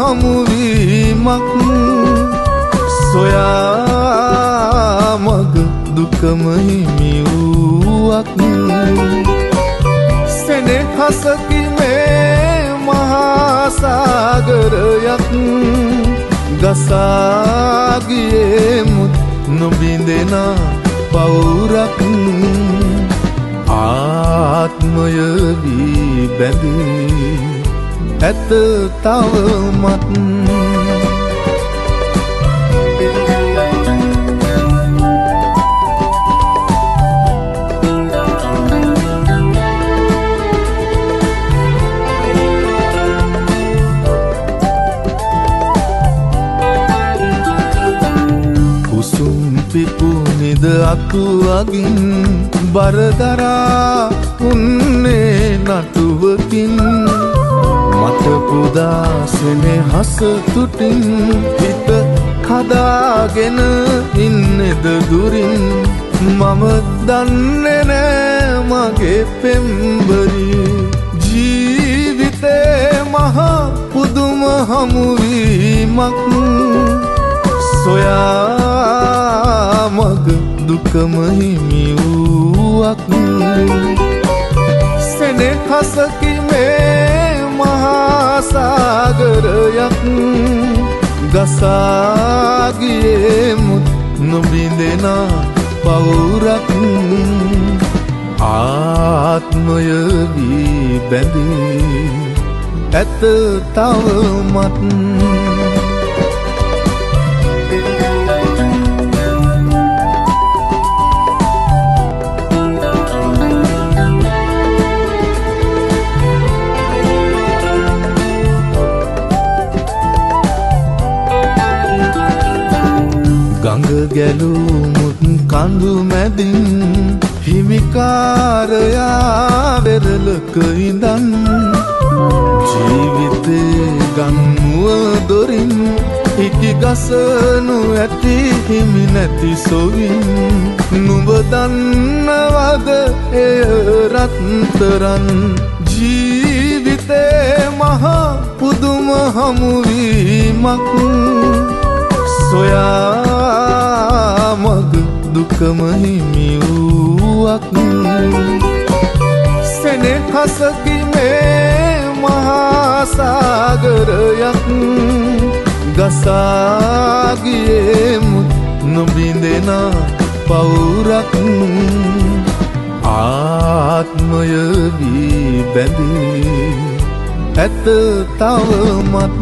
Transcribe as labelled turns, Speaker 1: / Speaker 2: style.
Speaker 1: හමුවීමක් සොයා මග දුකම හිමි වූවක් සෙනෙහසකි මේ මහා සාගරයක් ගසාගියේ මුත් නොබිඳෙන පවුරක් ආත්මය වී බැඳී ඇත තවමත් පිපුනිද අකුවගින් බරදරා උන්නේ නටුවකින් මට පුදා සෙනෙහස තුටින් හිත කදාගෙන ඉන්නෙද දුරින් මම දන්නේ නෑ මගේ පෙම්බරි ජීවිතේ මහා පුදුම හමුවීමක් සොයා මග දුකම හිමි වූවක් සෙනෙහසකි මේ මහා සාගරයක් ගසාගියේ මුත් නොබිඳෙන පවුරක් ආත්මය වී බැඳී ඇත තවමත් ගඟ ගැලුමුත් කඳු මැදින් හිමිකාරයා වෙරළක ඉඳන් ජීවිතේ ගම්මුව දොරින් ඉටි ගසනු ඇති හිමි නැති සොවින් නුඹ දන්නවද එය රත්තරන් ජීවිතේ මහා පුදුම හමුවීමක් සොයා මග දුකම හිමි වූවක් සෙනෙහසකි මේ මහා සාගරයක් ගසාගියේ මුත් නොබිඳෙන පවුරක් ආත්මය වී බැඳී ඇත තවමත්